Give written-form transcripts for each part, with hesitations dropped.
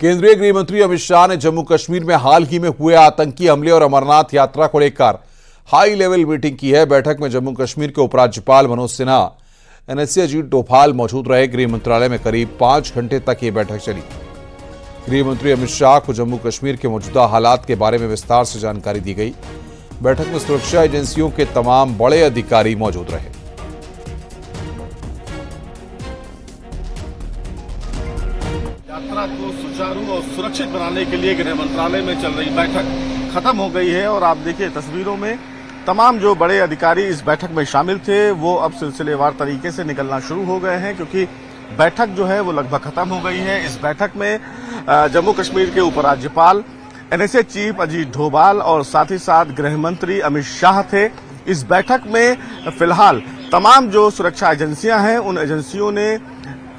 केंद्रीय गृह मंत्री अमित शाह ने जम्मू कश्मीर में हाल ही में हुए आतंकी हमले और अमरनाथ यात्रा को लेकर हाई लेवल मीटिंग की है। बैठक में जम्मू कश्मीर के उपराज्यपाल मनोज सिन्हा, एनएससी अजीत डोभाल मौजूद रहे। गृह मंत्रालय में करीब 5 घंटे तक ये बैठक चली। गृह मंत्री अमित शाह को जम्मू कश्मीर के मौजूदा हालात के बारे में विस्तार से जानकारी दी गई। बैठक में सुरक्षा एजेंसियों के तमाम बड़े अधिकारी मौजूद रहे। यात्रा को सुचारू और सुरक्षित बनाने के लिए गृह मंत्रालय में चल रही बैठक खत्म हो गई है और आप देखिए तस्वीरों में तमाम जो बड़े अधिकारी इस बैठक में शामिल थे वो अब सिलसिलेवार तरीके से निकलना शुरू हो गए हैं, क्योंकि बैठक जो है वो लगभग खत्म हो गई है। इस बैठक में जम्मू कश्मीर के उपराज्यपाल, एनएसए चीफ अजीत डोभाल और साथ ही साथ गृह मंत्री अमित शाह थे। इस बैठक में फिलहाल तमाम जो सुरक्षा एजेंसियां हैं उन एजेंसियों ने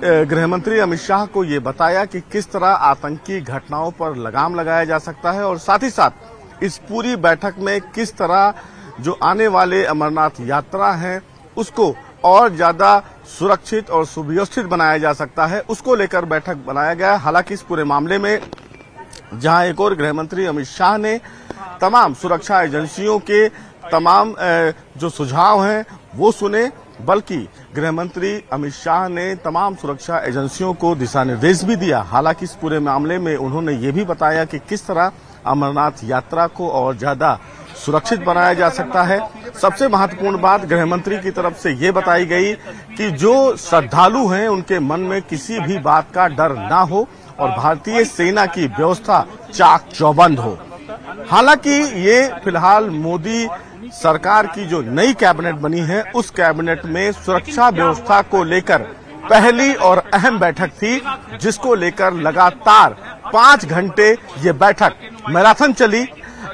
गृह मंत्री अमित शाह को ये बताया कि किस तरह आतंकी घटनाओं पर लगाम लगाया जा सकता है और साथ ही साथ इस पूरी बैठक में किस तरह जो आने वाले अमरनाथ यात्रा है उसको और ज्यादा सुरक्षित और सुव्यवस्थित बनाया जा सकता है, उसको लेकर बैठक बनाया गया। हालांकि इस पूरे मामले में जहां एक और गृह मंत्री अमित शाह ने तमाम सुरक्षा एजेंसियों के तमाम जो सुझाव हैं वो सुने, बल्कि गृह मंत्री अमित शाह ने तमाम सुरक्षा एजेंसियों को दिशा निर्देश भी दिया। हालांकि इस पूरे मामले में उन्होंने ये भी बताया कि किस तरह अमरनाथ यात्रा को और ज्यादा सुरक्षित बनाया जा सकता है। सबसे महत्वपूर्ण बात गृह मंत्री की तरफ से ये बताई गई कि जो श्रद्धालु हैं उनके मन में किसी भी बात का डर ना हो और भारतीय सेना की व्यवस्था चाक चौबंद हो। हालांकि ये फिलहाल मोदी सरकार की जो नई कैबिनेट बनी है उस कैबिनेट में सुरक्षा व्यवस्था को लेकर पहली और अहम बैठक थी, जिसको लेकर लगातार 5 घंटे ये बैठक मैराथन चली।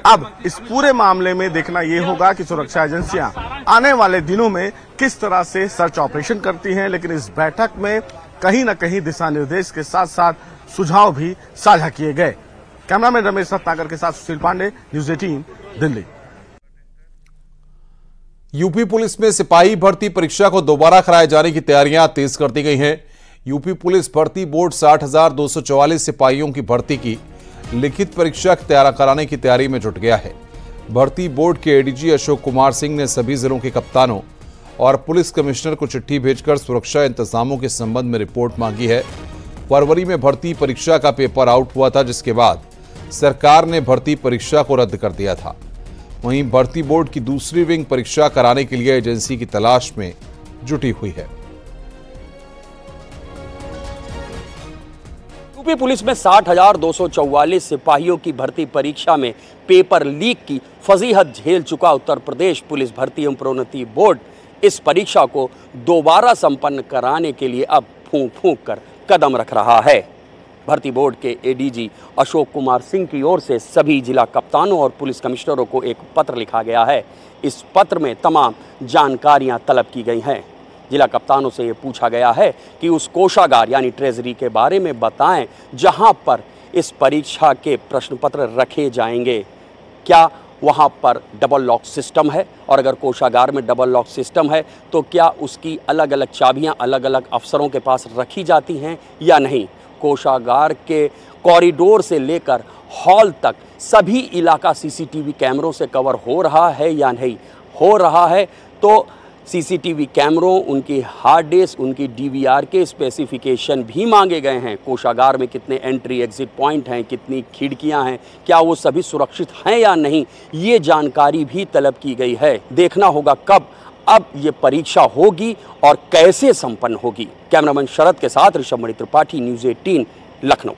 अब इस पूरे मामले में देखना ये होगा कि सुरक्षा एजेंसियां आने वाले दिनों में किस तरह से सर्च ऑपरेशन करती हैं, लेकिन इस बैठक में कहीं न कहीं दिशा निर्देश के साथ साथ सुझाव भी साझा किए गए। कैमरामैन रमेश रत्नाकर के साथ Sushil Pandey, news 18 Delhi. UP police में सिपाही भर्ती परीक्षा को दोबारा कराए जाने की तैयारियां तेज कर दी गई हैं। यूपी पुलिस भर्ती बोर्ड 60,244 सिपाहियों की भर्ती की लिखित परीक्षा तैयार कराने की तैयारी में जुट गया है। भर्ती बोर्ड के एडीजी अशोक कुमार सिंह ने सभी जिलों के कप्तानों और पुलिस कमिश्नर को चिट्ठी भेजकर सुरक्षा इंतजामों के संबंध में रिपोर्ट मांगी है। फरवरी में भर्ती परीक्षा का पेपर आउट हुआ था, जिसके बाद सरकार ने भर्ती परीक्षा को रद्द कर दिया था। वहीं भर्ती बोर्ड की दूसरी विंग परीक्षा कराने के लिए एजेंसी की तलाश में जुटी हुई है। यूपी पुलिस में 60,244 सिपाहियों की भर्ती परीक्षा में पेपर लीक की फजीहत झेल चुका उत्तर प्रदेश पुलिस भर्ती एवं प्रोन्नति बोर्ड इस परीक्षा को दोबारा संपन्न कराने के लिए अब फूंक फूंक कर कदम रख रहा है। भर्ती बोर्ड के एडीजी अशोक कुमार सिंह की ओर से सभी जिला कप्तानों और पुलिस कमिश्नरों को एक पत्र लिखा गया है। इस पत्र में तमाम जानकारियां तलब की गई हैं। जिला कप्तानों से ये पूछा गया है कि उस कोषागार यानी ट्रेजरी के बारे में बताएं जहां पर इस परीक्षा के प्रश्न पत्र रखे जाएंगे। क्या वहां पर डबल लॉक सिस्टम है, और अगर कोषागार में डबल लॉक सिस्टम है तो क्या उसकी अलग अलग चाबियां अलग अलग अफसरों के पास रखी जाती हैं या नहीं। कोषागार के कॉरिडोर से लेकर हॉल तक सभी इलाका सीसीटीवी कैमरों से कवर हो रहा है या नहीं। हो रहा है तो सीसीटीवी कैमरों, उनकी हार्ड डिस्क, उनकी डीवीआर के स्पेसिफिकेशन भी मांगे गए हैं। कोषागार में कितने एंट्री एग्जिट पॉइंट हैं, कितनी खिड़कियां हैं, क्या वो सभी सुरक्षित हैं या नहीं, ये जानकारी भी तलब की गई है। देखना होगा कब अब ये परीक्षा होगी और कैसे संपन्न होगी। कैमरामैन शरद के साथ ऋषभ मणि त्रिपाठी, न्यूज 18 लखनऊ।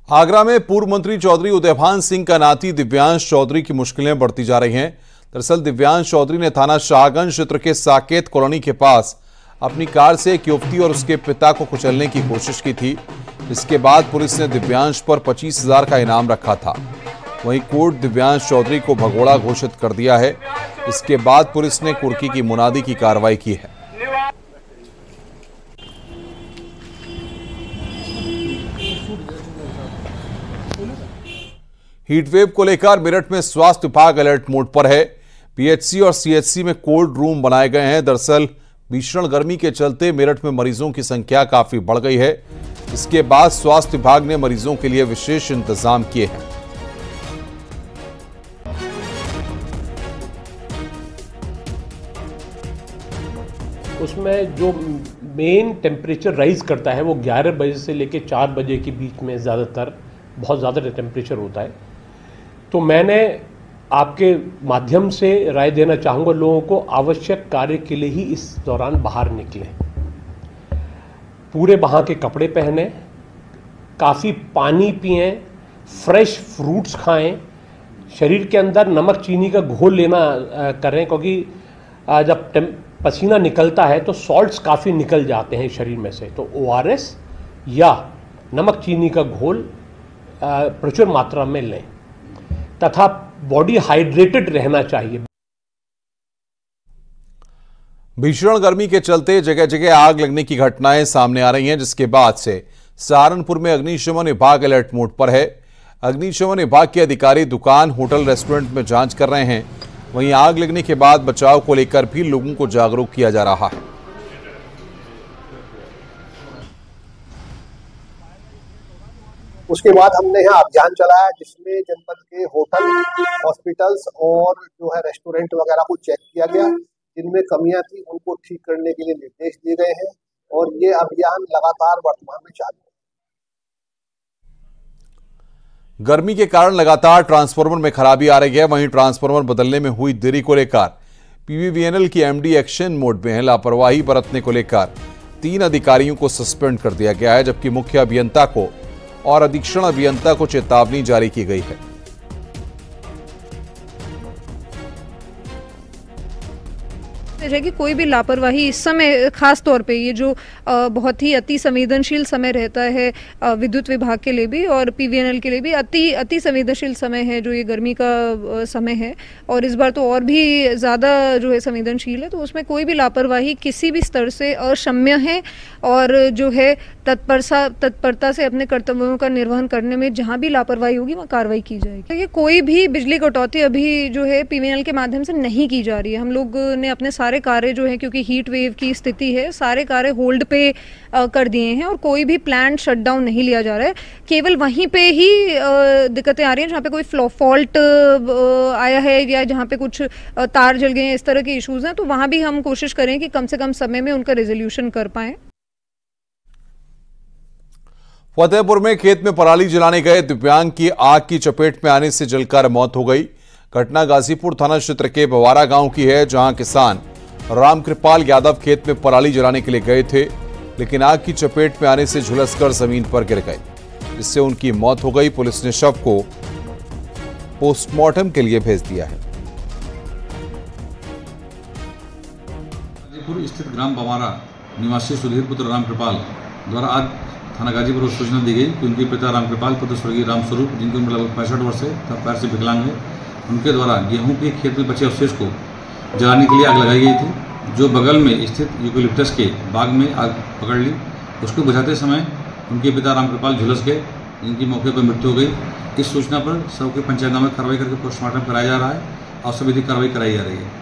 आगरा में पूर्व मंत्री चौधरी उदयभान सिंह का नाती दिव्यांश चौधरी की मुश्किलें बढ़ती जा रही हैं। दरअसल दिव्यांश चौधरी ने थाना शाहगंज क्षेत्र के साकेत कॉलोनी के पास अपनी कार से एक युवती और उसके पिता को कुचलने की कोशिश की थी। इसके बाद पुलिस ने दिव्यांश पर 25,000 का इनाम रखा था। वहीं कोर्ट दिव्यांश चौधरी को भगोड़ा घोषित कर दिया है। इसके बाद पुलिस ने कुर्की की मुनादी की कार्रवाई की है। हीटवेव को लेकर मेरठ में स्वास्थ्य विभाग अलर्ट मोड पर है। पीएचसी और सीएचसी में कोल्ड रूम बनाए गए हैं। दरअसल भीषण गर्मी के चलते मेरठ में मरीजों की संख्या काफी बढ़ गई है। इसके बाद स्वास्थ्य विभाग ने मरीजों के लिए विशेष इंतजाम किए हैं। उसमें जो मेन टेम्परेचर राइज करता है वो 11 बजे से लेकर 4 बजे के बीच में ज़्यादातर बहुत ज़्यादा टेम्परेचर होता है। तो मैंने आपके माध्यम से राय देना चाहूँगा लोगों को, आवश्यक कार्य के लिए ही इस दौरान बाहर निकलें, पूरे वहाँ के कपड़े पहने, काफ़ी पानी पिएं, फ्रेश फ्रूट्स खाएं, शरीर के अंदर नमक चीनी का घोल लेना करें, क्योंकि जब पसीना निकलता है तो सॉल्ट्स काफ़ी निकल जाते हैं शरीर में से। तो ORS या नमक चीनी का घोल प्रचुर मात्रा में लें तथा बॉडी हाइड्रेटेड रहना चाहिए। भीषण गर्मी के चलते जगह जगह आग लगने की घटनाएं सामने आ रही हैं, जिसके बाद से सहारनपुर में अग्निशमन विभाग अलर्ट मोड पर है। अग्निशमन विभाग के अधिकारी दुकान, होटल, रेस्टोरेंट में जांच कर रहे हैं। वहीं आग लगने के बाद बचाव को लेकर भी लोगों को जागरूक किया जा रहा है। उसके बाद हमने यहाँ अभियान चलाया, जिसमें जनपद के होटल, हॉस्पिटल्स और जो है रेस्टोरेंट वगैरह को चेक किया गया। जिनमें कमियां थी उनको ठीक करने के लिए निर्देश दिए गए हैं और ये अभियान लगातार वर्तमान में चालू है। गर्मी के कारण लगातार ट्रांसफार्मर में खराबी आ रही है। वहीं ट्रांसफार्मर बदलने में हुई देरी को लेकर PVVNL की MD एक्शन मोड में है। लापरवाही बरतने को लेकर 3 अधिकारियों को सस्पेंड कर दिया गया है, जबकि मुख्य अभियंता को और अधीक्षण अभियंता को चेतावनी जारी की गई है। कि कोई भी लापरवाही इस समय खास तौर पे ये जो बहुत ही अति संवेदनशील समय रहता है विद्युत विभाग के लिए भी और PVNL के लिए भी अति संवेदनशील समय है जो ये गर्मी का समय है, और इस बार तो और भी ज़्यादा जो है संवेदनशील है। तो उसमें कोई भी लापरवाही किसी भी स्तर से अक्षम्य है और जो है तत्परता से अपने कर्तव्यों का निर्वहन करने में जहाँ भी लापरवाही होगी वहाँ कार्रवाई की जाएगी। ये कोई भी बिजली कटौती अभी जो है PVNL के माध्यम से नहीं की जा रही है। हम लोग ने अपने सारे कार्य जो है, क्योंकि हीट वेव की स्थिति है, सारे कार्य होल्ड पे कर दिए हैं और कोई भी प्लान्ड शटडाउन नहीं लिया जा रहा है। केवल वहीं पे ही दिक्कतें आ रही हैं जहाँ पे कोई फॉल्ट आया है या जहाँ पे कुछ तार जल गए हैं, इस तरह के इश्यूज हैं। तो वहाँ भी हम कोशिश करें कि कम से कम समय में उनका रेजोल्यूशन कर पाएं। फतेहपुर में खेत में पराली जलाने गए दिव्यांग की आग की चपेट में आने से जलकर मौत हो गई। घटना गाजीपुर थाना क्षेत्र के बवारा गांव की है, जहां किसान रामकृपाल यादव खेत में पराली जलाने के लिए गए थे, लेकिन आग की चपेट में आने से झुलसकर जमीन पर गिर गए, जिससे उनकी मौत हो गई। पुलिस ने शव को पोस्टमार्टम के लिए भेज दिया है। गाजीपुर स्थित ग्राम बवारा निवासी सुधीर पुत्र रामकृपाल द्वारा आज थाना गाजीपुर को सूचना दी गई कि उनके पिता रामकृपाल पुत्र स्वर्गीय रामस्वरूप, जिनकी उम्र लगभग 65 वर्ष है, तब पैर से विकलांग है, उनके द्वारा गेहूं के खेत में बचे अवशेष को जलाने के लिए आग लगाई गई थी, जो बगल में स्थित यूकेलिप्टस के बाग में आग पकड़ ली। उसको बुझाते समय उनके पिता रामकृपाल झुलस गए, जिनकी मौके पर मृत्यु हो गई। इस सूचना पर शव के पंचायतनामे में कार्रवाई करके पोस्टमार्टम कराया जा रहा है और सभी कार्रवाई कराई जा रही है।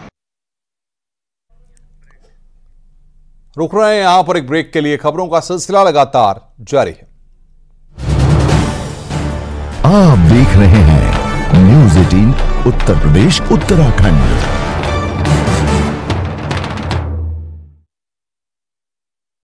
रुक रहे हैं यहां पर एक ब्रेक के लिए। खबरों का सिलसिला लगातार जारी है। आप देख रहे हैं न्यूज़ 18 उत्तर प्रदेश उत्तराखंड।